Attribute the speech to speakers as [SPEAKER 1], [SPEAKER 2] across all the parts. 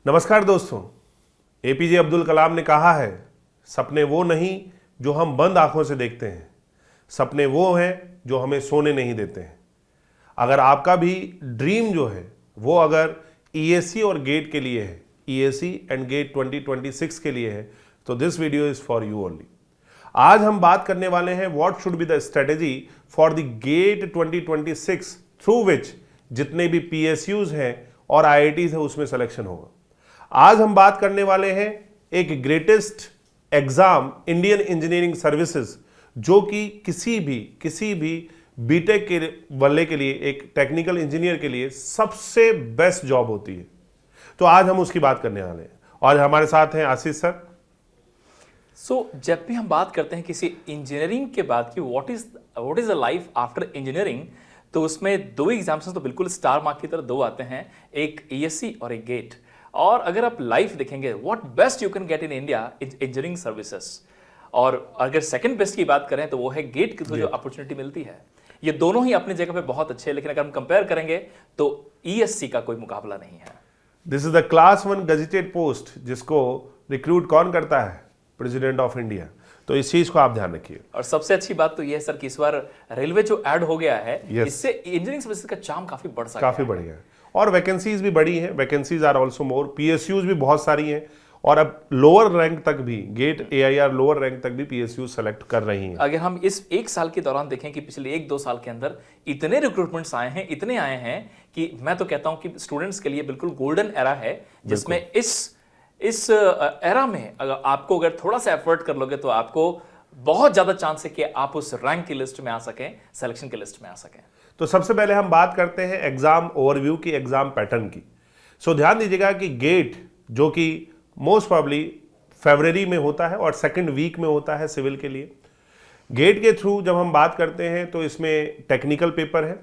[SPEAKER 1] नमस्कार दोस्तों। एपीजे अब्दुल कलाम ने कहा है, सपने वो नहीं जो हम बंद आंखों से देखते हैं, सपने वो हैं जो हमें सोने नहीं देते हैं। अगर आपका भी ड्रीम जो है वो अगर ईएससी और गेट के लिए है, ईएससी एंड गेट 2026 के लिए है, तो this video is for you only. आज हम बात करने वाले हैं what should be the strategy for the GATE 2026 through which जितने भी पीएसयूज हैं और आईआईटीज है उसमें सिलेक्शन होगा। आज हम बात करने वाले हैं एक greatest exam Indian engineering services, जो कि किसी भी बीटेक के वाले के लिए, एक टेक्निकल इंजीनियर के लिए सबसे बेस्ट जॉब होती है। तो आज हम उसकी बात करने वाले हैं और हमारे साथ हैं आशीष सर।
[SPEAKER 2] जब भी हम बात करते हैं किसी इंजीनियरिंग के बाद कि what is the life after engineering, तो उसमें दो एग्जाम्स तो बिल्कुल स्टार मार्क की तरह दो आते हैं, एक ईएससी और एक गेट। और अगर आप लाइफ देखेंगे what best you can get in India engineering services, और अगर सेकंड बेस्ट की बात करें तो वो है गेट की, तो जो अपॉर्चुनिटी मिलती है। ये दोनों ही अपनी जगह पे बहुत अच्छे हैं, लेकिन अगर हम कंपेयर करेंगे तो ईएससी का कोई मुकाबला नहीं है।
[SPEAKER 1] This is the class 1 gazetted post, जिसको रिक्रूट कौन करता है? President of India. तो इस चीज को आप ध्यान रखिए।
[SPEAKER 2] और सबसे अच्छी बात तो यह है सर कि इस बार रेलवे जो ऐड हो गया है,
[SPEAKER 1] Yes.
[SPEAKER 2] इससे इंजीनियरिंग सर्विसेज का चार्म काफी बढ़ सकता है।
[SPEAKER 1] काफी बढ़िया है और वैकेंसीज भी बड़ी हैं। Vacancies are also more, PSUs भी बहुत सारी हैं और अब लोअर रैंक तक भी, गेट एआईआर लोअर रैंक तक भी पीएसयू सेलेक्ट कर रही हैं।
[SPEAKER 2] अगर हम इस एक साल के दौरान देखें कि पिछले 1-2 साल के अंदर इतने रिक्रूटमेंट्स आए हैं, इतने आए हैं कि मैं तो कहता हूं कि स्टूडेंट्स के लिए बिल्कुल गोल्डन एरा है, जिसमें इस एरा में अगर आपको अगर थोड़ा सा एफर्ट कर लोगे तो आपको बहुत ज्यादा चांस है कि आप उस रैंक की लिस्ट में आ सकें, सिलेक्शन की लिस्ट में आ सकें।
[SPEAKER 1] तो सबसे पहले हम बात करते हैं एग्जाम ओवरव्यू की, एग्जाम पैटर्न की। सो ध्यान दीजिएगा कि गेट, जो कि मोस्ट प्रॉब्ली फरवरी में होता है और सेकंड वीक में होता है सिविल के लिए, गेट के थ्रू जब हम बात करते हैं तो इसमें टेक्निकल पेपर है,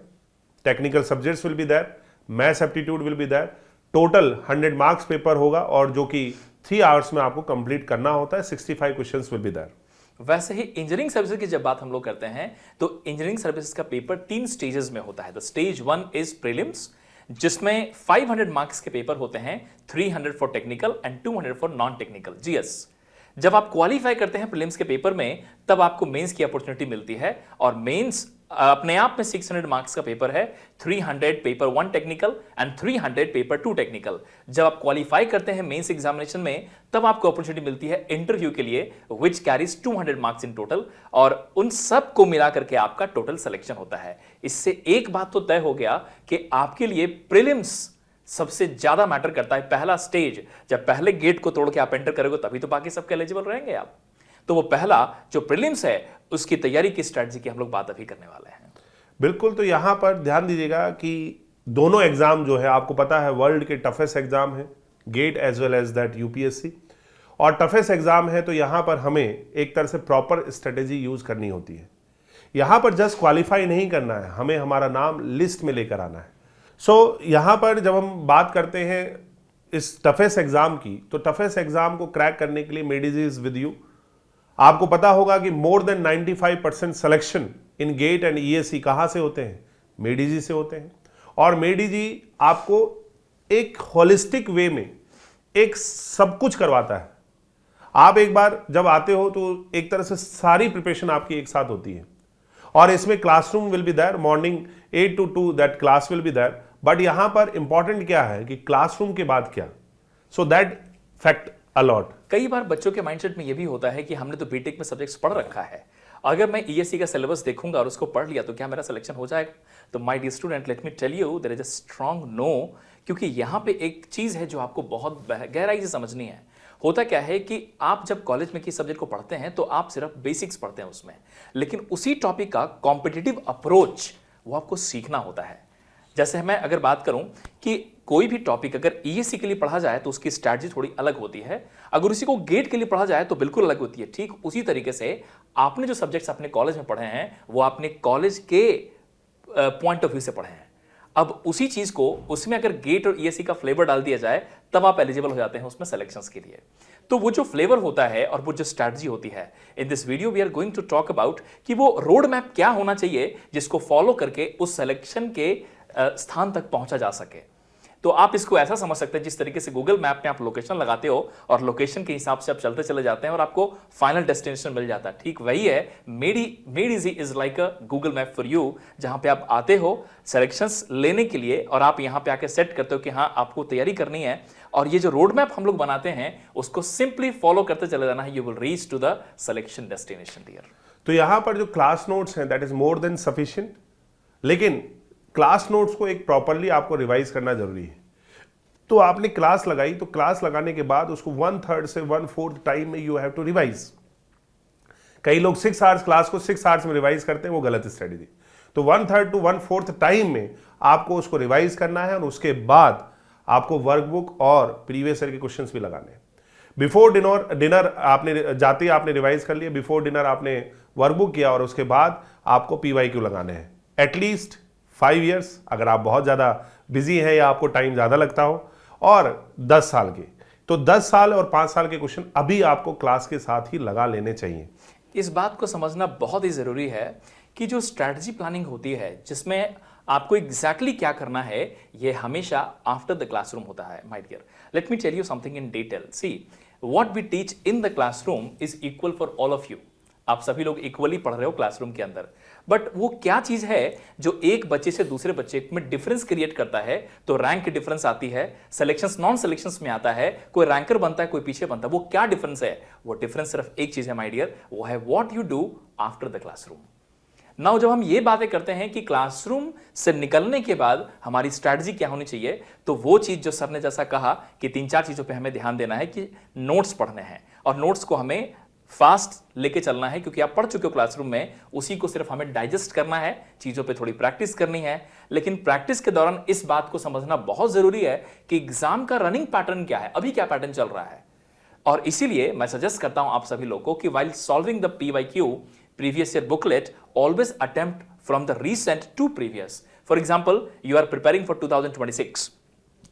[SPEAKER 1] technical subjects will be there, maths aptitude will be there, total 100 marks paper होगा और जो कि 3 आवर्स में आपको कंप्लीट करना होता है। 65 क्वेश्चंस विल बी देयर।
[SPEAKER 2] वैसे ही इंजीनियरिंग सर्विसेज की जब बात हम लोग करते हैं तो इंजीनियरिंग सर्विसेज का पेपर 3 स्टेजेस में होता है। द स्टेज 1 इज प्रीलिम्स, जिसमें 500 मार्क्स के पेपर होते हैं, 300 for technical and 200 for non technical GS. जब आप क्वालिफाई करते हैं प्रीलिम्स के पेपर में, तब आपको मेंस की अपॉर्चुनिटी मिलती है और मेंस अपने आप में 600 मार्क्स का पेपर है, 300 paper 1 technical and 300 paper 2 technical. जब आप क्वालिफाई करते हैं मेंस एग्जामिनेशन में, तब आपको अपॉर्चुनिटी मिलती है इंटरव्यू के लिए, which carries 200 marks in total, और उन सब को मिला करके आपका टोटल सिलेक्शन होता है। इससे एक बात तो तय हो गया कि आपके लिए प्रीलिम्स सबसे ज्यादा मैटर करता है। पहला स्टेज, जब पहले गेट को तोड़ के आप एंटर करोगे तभी तो बाकी सबके एलिजिबल रहेंगे आप। तो वो पहला जो प्रीलिम्स है, उसकी तैयारी की स्ट्रेटजी की हम लोग बात अभी करने वाले हैं।
[SPEAKER 1] बिल्कुल। तो यहां पर ध्यान दीजिएगा कि दोनों एग्जाम जो है, आपको पता है वर्ल्ड के टफेस्ट एग्जाम है GATE as well as that UPSC, और टफेस्ट एग्जाम है। तो यहां पर हमें एक तरह से प्रॉपर स्ट्रेटेजी यूज करनी होती है। यहां पर जस्ट क्वालिफाई नहीं करना है, हमें हमारा नाम लिस्ट में लेकर आना है। सो यहां पर जब हम बात करते हैं इस टफेस्ट एग्जाम की, तो टफेस्ट एग्जाम को क्रैक करने के लिए मेडिजी इज विद यू। आपको पता होगा कि more than 95% selection in GATE and ESC कहां से होते हैं? मेडिजी से होते हैं। और मेडिजी आपको एक होलिस्टिक वे में एक सब कुछ करवाता है। आप एक बार जब आते हो तो एक तरह से सारी प्रिपरेशन आपकी एक साथ होती है और इसमें classroom will be there, morning 8 to 2 that class will be there. But यहां पर इंपॉर्टेंट क्या है कि क्लासरूम के बाद क्या, सो दैट फैक्ट अलॉट।
[SPEAKER 2] कई बार बच्चों के माइंडसेट में यह भी होता है कि हमने तो बीटेक में सब्जेक्ट्स पढ़ रखा है, अगर मैं ईएससी का सिलेबस देखूंगा और उसको पढ़ लिया तो क्या मेरा सिलेक्शन हो जाएगा? तो my dear student, let me tell you there is a strong no, क्योंकि यहां पे एक चीज है जो आपको बहुत गहराई से समझनी है। होता क्या है कि आप जब कॉलेज में किसी सब्जेक्ट को पढ़ते हैं तो आप सिर्फ बेसिक्स पढ़ते हैं उसमें, लेकिन उसी टॉपिक का कॉम्पिटिटिव अप्रोच वो आपको सीखना होता है। जैसे मैं अगर बात करूं कि कोई भी टॉपिक अगर ईएससी के लिए पढ़ा जाए तो उसकी स्ट्रैटेजी थोड़ी अलग होती है, अगर उसी को गेट के लिए पढ़ा जाए तो बिल्कुल अलग होती है। ठीक उसी तरीके से आपने जो सब्जेक्ट्स अपने कॉलेज में पढ़े हैं वो आपने कॉलेज के पॉइंट ऑफ व्यू से पढ़े हैं। अब उसी चीज को उसमें अगर गेट और ईएससी का फ्लेवर डाल दिया जाए तब आप एलिजिबल हो जाते हैं उसमें सिलेक्शंस के लिए। तो वो जो फ्लेवर होता है और वो जो स्ट्रैटेजी होती है, in this video we are going to talk about कि वो रोड मैप क्या होना चाहिए जिसको फॉलो करके उस सिलेक्शन के स्थान तक पहुंचा जा सके। तो आप इसको ऐसा समझ सकते हैं जिस तरीके से गूगल मैप में आप लोकेशन लगाते हो और लोकेशन के हिसाब से आप चलते चले जाते हैं और आपको फाइनल डेस्टिनेशन मिल जाता है, ठीक वही है made easy is like a Google map for you, जहां पे आप आते हो सिलेक्शंस लेने के लिए और आप यहां पे आके सेट करते हो कि हाँ आपको तैयारी करनी है, और ये जो रोड मैप हम लोग बनाते हैं उसको सिंपली फॉलो करते चले जाना है, you will reach to the selection destination dear.
[SPEAKER 1] तो यहां पर जो क्लास नोट्स हैं that is more than sufficient, लेकिन क्लास नोट्स को एक प्रॉपरली आपको रिवाइज करना जरूरी है। तो आपने क्लास लगाई, तो क्लास लगाने के बाद उसको 1/3 से 1/4 टाइम में यू हैव टू रिवाइज। कई लोग 6 आवर्स क्लास को 6 आवर्स में रिवाइज करते हैं, वो गलत स्ट्रेटेजी। तो 1/3 टू 1/4 टाइम में आपको उसको रिवाइज करना है और उसके बाद आपको वर्कबुक और प्रीवियस ईयर के क्वेश्चंस भी लगाने हैं। बिफोर डिनर आपने जाते ही आपने रिवाइज कर लिया, बिफोर डिनर आपने वर्कबुक किया और उसके बाद आपको PYQ लगाने हैं एटलीस्ट 5 इयर्स, अगर आप बहुत ज़्यादा बिजी हैं या आपको टाइम ज़्यादा लगता हो, और 10 साल के। तो 10 साल और 5 साल के क्वेश्चन अभी आपको क्लास के साथ ही लगा लेने चाहिए।
[SPEAKER 2] इस बात को समझना बहुत ही ज़रूरी है कि जो स्ट्रैटेजी प्लानिंग होती है जिसमें आपको एग्जैक्टली क्या करना है, ये हमेशा आफ्टर द क्लासरूम होता है my dear. Let me tell you something in detail. See what we teach in the classroom is equal for all of you. आप सभी लोग इक्वली पढ़ रहे हो क्लासरूम के अंदर, बट वो क्या चीज है जो एक बच्चे से दूसरे बच्चे में डिफरेंस क्रिएट करता है? तो रैंक की डिफरेंस आती है, सिलेक्शंस नॉन सिलेक्शंस में आता है, कोई रैंकर बनता है कोई पीछे बनता है। वो क्या डिफरेंस है? वो डिफरेंस सिर्फ एक चीज है माय डियर, वो है what you do after the classroom. Now जब हम ये बातें करते हैं कि क्लासरूम से निकलने के बाद हमारी स्ट्रैटेजी क्या होनी चाहिए, तो वो चीज जो सर ने जैसा कहा कि 3-4 चीजों पे हमें ध्यान देना है कि नोट्स पढ़ने हैं और नोट्स को हमें फास्ट लेके चलना है, क्योंकि आप पढ़ चुके हो क्लासरूम में, उसी को सिर्फ हमें डाइजेस्ट करना है, चीजों पे थोड़ी प्रैक्टिस करनी है। लेकिन प्रैक्टिस के दौरान इस बात को समझना बहुत जरूरी है कि एग्जाम का रनिंग पैटर्न क्या है, अभी क्या पैटर्न चल रहा है। और इसीलिए मैं सजेस्ट करता हूं आप सभी लोगों को कि while solving the PYQ previous year booklet, always attempt from the recent to previous. For example, you are preparing for 2026.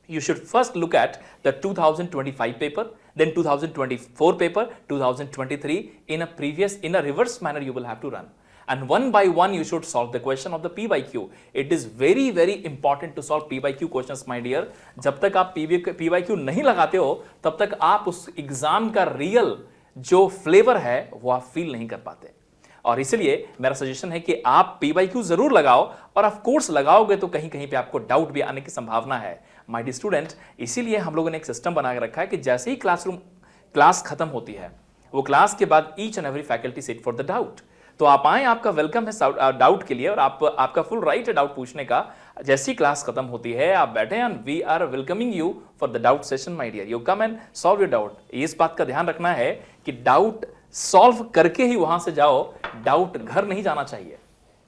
[SPEAKER 2] You should first look at the 2025 paper, then 2024 paper, 2023 in a reverse manner you will have to run. And one by one you should solve the question of the PYQ. It is very very important to solve PYQ questions my dear. जब तक आप PYQ नहीं लगाते हो तब तक आप उस एग्जाम का रियल जो फ्लेवर है वो आप फील नहीं कर पाते। और इसलिए मेरा सजेशन है कि आप PYQ जरूर लगाओ, और ऑफ कोर्स लगाओगे तो कहीं कहीं पे आपको डाउट भी आने की संभावना है माय डियर स्टूडेंट। इसीलिए हम लोगों ने एक सिस्टम बना के रखा है कि जैसे ही क्लास खत्म होती है, वो क्लास के बाद each and every faculty sit for the doubt. तो आप आए, आपका वेलकम है डाउट के लिए, और आपका फुल राइट है डाउट पूछने का। जैसी क्लास खत्म होती है आप बैठे and we are welcoming you for the doubt session my dear. You come and solve your doubt. इस बात का ध्यान रखना है कि डाउट सॉल्व करके ही वहां से जाओ, डाउट घर नहीं जाना चाहिए,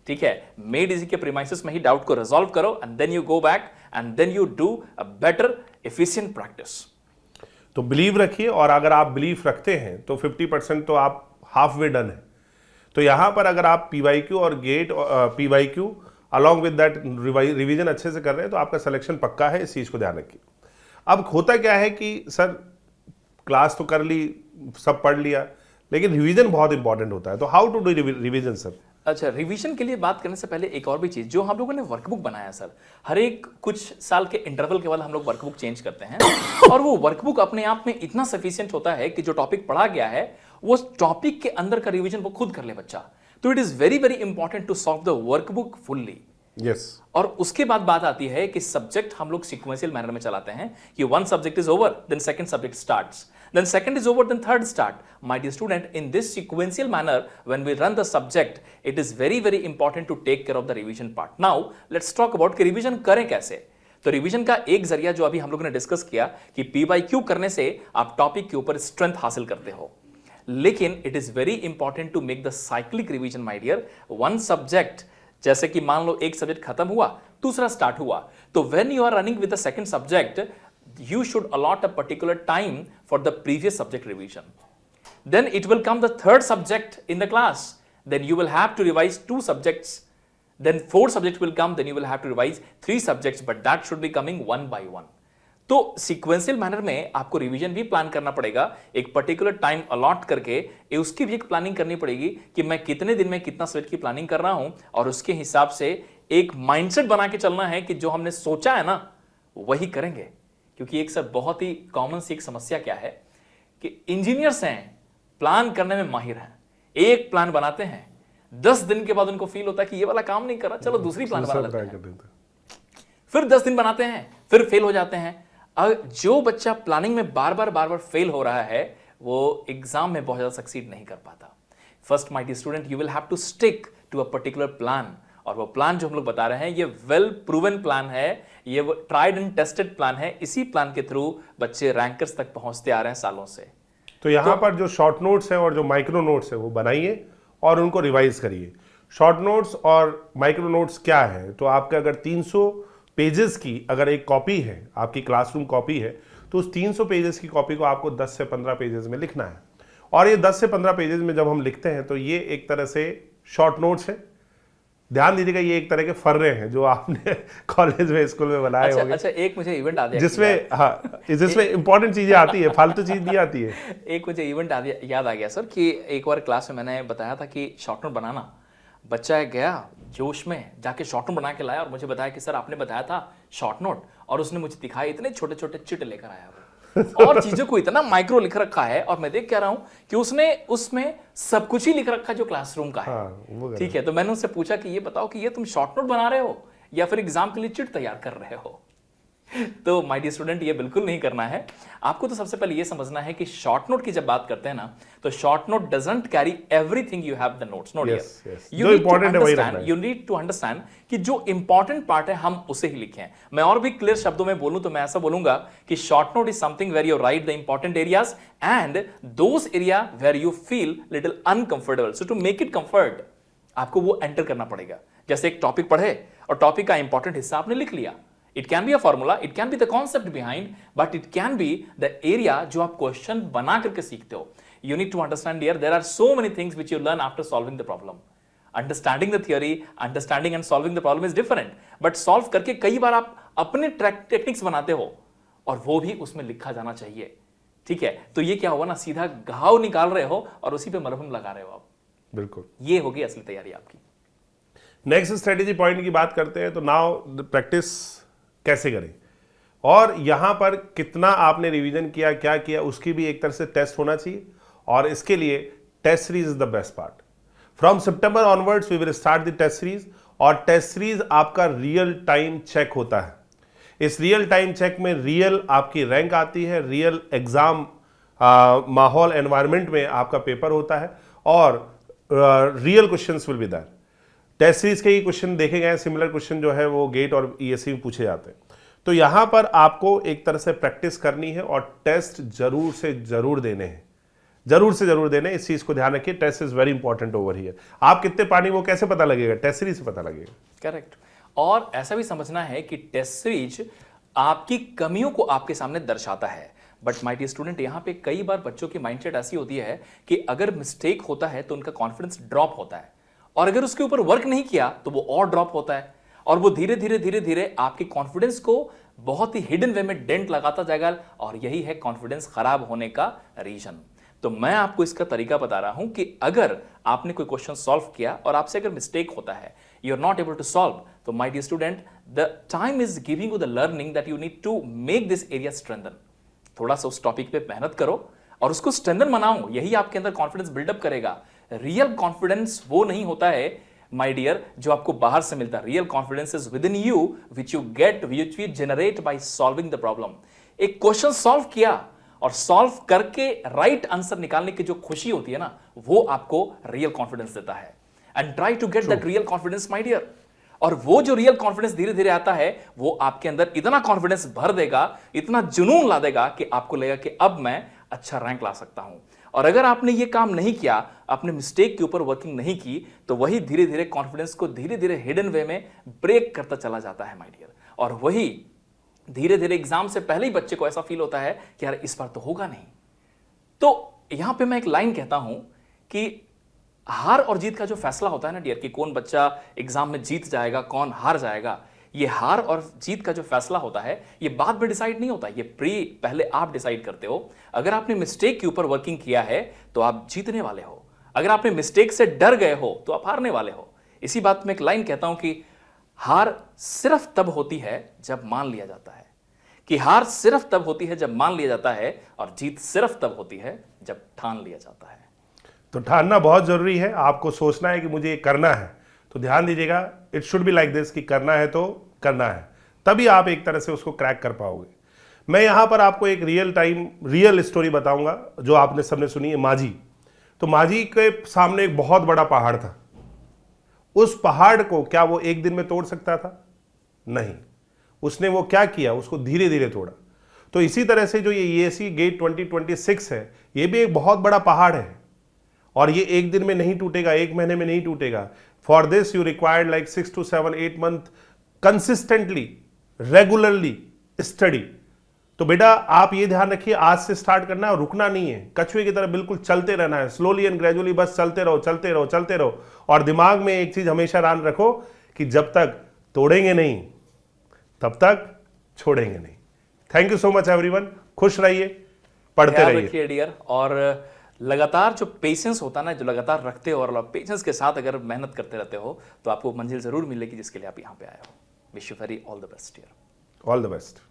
[SPEAKER 2] ठीक है। मेड इजी के प्रीमाइसेस में ही डाउट को रिजॉल्व करो and then you go back and then you do a better efficient practice.
[SPEAKER 1] तो बिलीव रखिए, और अगर आप बिलीव रखते हैं तो 50% तो आप हाफ वे डन है। तो यहां पर अगर आप PYQ और GATE PYQ along with that revision अच्छे से कर रहे हैं तो आपका सिलेक्शन पक्का है, इस चीज को ध्यान रखिए। अब होता क्या है कि सर क्लास तो कर ली, सब पढ़ लिया, लेकिन रिवीजन बहुत इंपॉर्टेंट होता है, तो how to do revision sir?
[SPEAKER 2] अच्छा, रिवीजन के लिए बात करने से पहले एक और भी चीज, जो हम लोगों ने वर्कबुक बनाया सर, हर एक कुछ साल के इंटरवल के बाद हम लोग वर्कबुक चेंज करते हैं और वो वर्कबुक अपने आप में इतना सफिशिएंट होता है कि जो टॉपिक पढ़ा गया है वो टॉपिक के अंदर का रिवीजन वो खुद कर ले बच्चा। तो it is very very important to solve the workbook fully.
[SPEAKER 1] Yes.
[SPEAKER 2] और उसके बाद बात आती है कि सब्जेक्ट हम लोग सीक्वेंशियल मैनर में चलाते हैं कि one subject is over then second subject starts, then second is over, then third start. My dear student, in this sequential manner, when we run the subject, it is very very important to take care of the revision part. Now, let's talk about कि revision करें कैसे। तो revision का एक जरिया जो अभी हम लोगों ने डिस्कस किया कि PYQ करने से आप टॉपिक के ऊपर स्ट्रेंथ हासिल करते हो, लेकिन it is very important to make the cyclic revision my dear. One subject, जैसे कि मान लो एक सब्जेक्ट खत्म हुआ, दूसरा स्टार्ट हुआ, तो when you are running with the second subject, you should allot a particular time for the previous subject revision. Then it will come the third subject in the class. Then you will have to revise 2 subjects. Then 4 subjects will come. Then you will have to revise 3 subjects. But that should be coming one by one. तो sequential manner में आपको revision भी plan करना पड़ेगा, एक particular time allot करके उसकी भी एक प्लानिंग करनी पड़ेगी कि मैं कितने दिन में कितना सब्जेक्ट की प्लानिंग कर रहा हूं, और उसके हिसाब से एक माइंडसेट बना के चलना है कि जो हमने सोचा है ना वही करेंगे। क्योंकि एक सब बहुत ही कॉमन सी एक समस्या क्या है कि इंजीनियर्स हैं, प्लान करने में माहिर हैं, एक प्लान बनाते हैं, 10 दिन के बाद उनको फील होता है कि ये वाला काम नहीं कर रहा, चलो दूसरी प्लान बना लेते हैं। फिर 10 दिन बनाते हैं, फिर फेल हो जाते हैं। जो बच्चा प्लानिंग में बार बार फेल हो रहा है वो एग्जाम में बहुत ज्यादा सक्सीड नहीं कर पाता। First my dear student, you will have to stick to a particular plan, और वो प्लान जो हम लोग बता रहे हैं ये वेल प्रूवन प्लान है, ये वो ट्राइड एंड टेस्टेड प्लान है। इसी प्लान के थ्रू बच्चे रैंकर्स तक पहुंचते आ रहे हैं सालों से।
[SPEAKER 1] तो यहाँ पर जो शॉर्ट नोट्स हैं और जो माइक्रो नोट्स हैं वो बनाइए और उनको रिवाइज करिए। शॉर्ट नोट्स और माइक्रो नोट्स क्या है, तो आपके अगर 300 पेजेस की अगर एक कॉपी है, आपकी क्लासरूम कॉपी है, तो उस 300 पेजेस की कॉपी को आपको 10 से 15 पेजेस में लिखना है। और ये 10 से 15 पेजेस में जब हम लिखते हैं तो ये एक तरह से शॉर्ट नोट्स है। ध्यान दीजिएगा, ये एक तरह के फर्रे हैं जो आपने कॉलेज में स्कूल में बनाए होंगे।
[SPEAKER 2] अच्छा, एक मुझे इवेंट आ गया
[SPEAKER 1] जिसमें इंपॉर्टेंट चीजें आती है, फालतू चीज नहीं आती है।
[SPEAKER 2] एक मुझे इवेंट याद आ गया सर कि एक बार क्लास में मैंने बताया था कि शॉर्ट नोट बनाना। बच्चा गया जोश में जाके शॉर्ट नोट बना के लाया और मुझे बताया कि सर आपने बताया था शॉर्ट नोट, और उसने मुझे दिखाया इतने छोटे छोटे चिट लेकर आया वो और चीजों को इतना माइक्रो लिख रखा है, और मैं देख कह रहा हूं कि उसने उसमें सब कुछ ही लिख रखा जो क्लासरूम का है। ठीक है, तो मैंने उससे पूछा कि ये बताओ कि ये तुम शॉर्ट नोट बना रहे हो या फिर एग्जाम के लिए चिट तैयार कर रहे हो। तो माय डियर स्टूडेंट, ये बिल्कुल नहीं करना है आपको। तो सबसे पहले ये समझना है कि शॉर्ट नोट की जब बात करते हैं ना, तो short note doesn't carry everything you have the notes, note here. You need to understand कि जो इंपॉर्टेंट पार्ट है हम उसे ही लिखें। मैं और भी क्लियर शब्दों में बोलूं तो मैं ऐसा बोलूंगा कि short note is something where you write the important areas and those area where you feel little uncomfortable. So to make it comfort आपको वो एंटर करना पड़ेगा। जैसे एक टॉपिक पढ़े और टॉपिक का इंपॉर्टेंट हिस्सा आपने लिख लिया, It can be a formula, it can be the concept behind, but it can be the area जो आप क्वेश्चन बना करके सीखते हो। You need to understand here, there are so many things which you learn after solving the problem. Understanding the theory, understanding and solving the problem is different. But solve करके कई बार आप अपने टेक्निक्स बनाते हो और वो भी उसमें लिखा जाना चाहिए। ठीक है, तो ये क्या हुआ ना, सीधा घाव निकाल रहे हो और उसी पे मरहम लगा रहे हो आप।
[SPEAKER 1] बिल्कुल,
[SPEAKER 2] ये होगी असली तैयारी आपकी।
[SPEAKER 1] नेक्स्ट स्ट्रेटेजी पॉइंट की बात करते हैं, तो नाउ प्रैक्टिस कैसे करें और यहां पर कितना आपने रिवीजन किया, क्या किया, उसकी भी एक तरह से टेस्ट होना चाहिए। और इसके लिए test series is the best part. From September onwards we will start the test series, और टेस्ट सीरीज आपका रियल टाइम चेक होता है। इस रियल टाइम चेक में रियल आपकी रैंक आती है, रियल एग्जाम माहौल एनवायरमेंट में आपका पेपर होता है, और real questions will be there. Test series के ही क्वेश्चन देखे गए, सिमिलर क्वेश्चन जो है वो गेट और ईएससी में पूछे जाते हैं। तो यहां पर आपको एक तरह से प्रैक्टिस करनी है और टेस्ट जरूर से जरूर देने हैं, जरूर से जरूर देने। इस चीज को ध्यान रखिए, test is very important over here. आप कितने पानी वो कैसे पता लगेगा, टेस्ट सीरीज से पता लगेगा।
[SPEAKER 2] करेक्ट। और ऐसा भी समझना है कि टेस्ट सीरीज आपकी कमियों को आपके सामने दर्शाता है। बट माय डियर स्टूडेंट, यहां पे कई बार बच्चों की माइंडसेट ऐसी होती है कि अगर मिस्टेक होता है तो उनका कॉन्फिडेंस ड्रॉप होता है, और अगर उसके ऊपर वर्क नहीं किया तो वो और ड्रॉप होता है, और वो धीरे धीरे आपके कॉन्फिडेंस को बहुत ही हिडन वे में डेंट लगाता जाएगा, और यही है कॉन्फिडेंस खराब होने का रीजन। तो मैं आपको इसका तरीका बता रहा हूं कि अगर आपने कोई क्वेश्चन सॉल्व किया और आपसे अगर मिस्टेक होता है, you are not able to solve, तो my dear student, the time is giving you the learning that you need to make this area strengthen. थोड़ा सा उस टॉपिक पे मेहनत करो और उसको स्ट्रेंथन बनाओ, यही आपके अंदर कॉन्फिडेंस बिल्डअप करेगा। रियल कॉन्फिडेंस वो नहीं होता है माय डियर जो आपको बाहर से मिलता है। Real confidence is with in you, which you get, which you generate by solving the problem. एक क्वेश्चन सॉल्व किया और सॉल्व करके राइट आंसर निकालने की जो खुशी होती है ना, वो आपको रियल कॉन्फिडेंस देता है। And try to get that real confidence my dear. और वो जो रियल कॉन्फिडेंस धीरे धीरे आता है, वो आपके अंदर इतना कॉन्फिडेंस भर देगा, इतना जुनून ला देगा कि आपको लगेगा कि अब मैं अच्छा रैंक ला सकता हूं। और अगर आपने ये काम नहीं किया, आपने मिस्टेक के ऊपर वर्किंग नहीं की, तो वही धीरे धीरे कॉन्फिडेंस को धीरे धीरे हिडन वे में ब्रेक करता चला जाता है माय डियर। और वही धीरे धीरे एग्जाम से पहले ही बच्चे को ऐसा फील होता है कि यार इस बार तो होगा नहीं। तो यहां पे मैं एक लाइन कहता हूं कि हार और जीत का जो फैसला होता है ना डियर, कि कौन बच्चा एग्जाम में जीत जाएगा, कौन हार जाएगा, ये हार और जीत का जो फैसला होता है, ये बाद में डिसाइड नहीं होता, ये पहले आप डिसाइड करते हो। अगर आपने मिस्टेक के ऊपर वर्किंग किया है तो आप जीतने वाले हो, अगर आपने मिस्टेक से डर गए हो तो आप हारने वाले हो। इसी बात में एक लाइन कहता हूं कि हार सिर्फ तब होती है जब मान लिया जाता है, कि हार सिर्फ तब होती है जब मान लिया जाता है और जीत सिर्फ तब होती है जब ठान लिया जाता है।
[SPEAKER 1] तो ठानना बहुत जरूरी है, आपको सोचना है कि मुझे ये करना है, तो ध्यान दीजिएगा, it should be like this कि करना है तो करना है, तभी आप एक तरह से उसको क्रैक कर पाओगे। मैं यहां पर आपको एक रियल स्टोरी बताऊंगा जो आपने सबने सुनी है, माझी। तो माझी के सामने एक बहुत बड़ा पहाड़ था। उस पहाड़ को क्या वो एक दिन में तोड़ सकता था? नहीं। उसने वो क्या किया, उसको धीरे धीरे तोड़ा। तो इसी तरह से जो ये ईएसी गेट 2026 है, ये भी एक बहुत बड़ा पहाड़ है और ये एक दिन में नहीं टूटेगा, एक महीने में नहीं टूटेगा। For this you required like 6 to 7 8 month consistently, regularly study. तो बेटा आप ये ध्यान रखिए, आज से स्टार्ट करना है और रुकना नहीं है, कछुए की तरह बिल्कुल चलते रहना है, स्लोली एंड ग्रेजुअली, बस चलते रहो चलते रहो चलते रहो। और दिमाग में एक चीज हमेशा ध्यान रखो कि जब तक तोड़ेंगे नहीं तब तक छोड़ेंगे नहीं। Thank you so much everyone, खुश रहिए, पढ़ते
[SPEAKER 2] ख्याल
[SPEAKER 1] रहिए।
[SPEAKER 2] रखिए डियर, और लगातार जो पेशेंस होता है ना, जो लगातार रखते हो और पेशेंस के साथ अगर मेहनत करते रहते हो तो आपको मंजिल जरूर मिलेगी जिसके लिए आप यहाँ पे आए हो। Wish you very all the best dear.
[SPEAKER 1] All the best.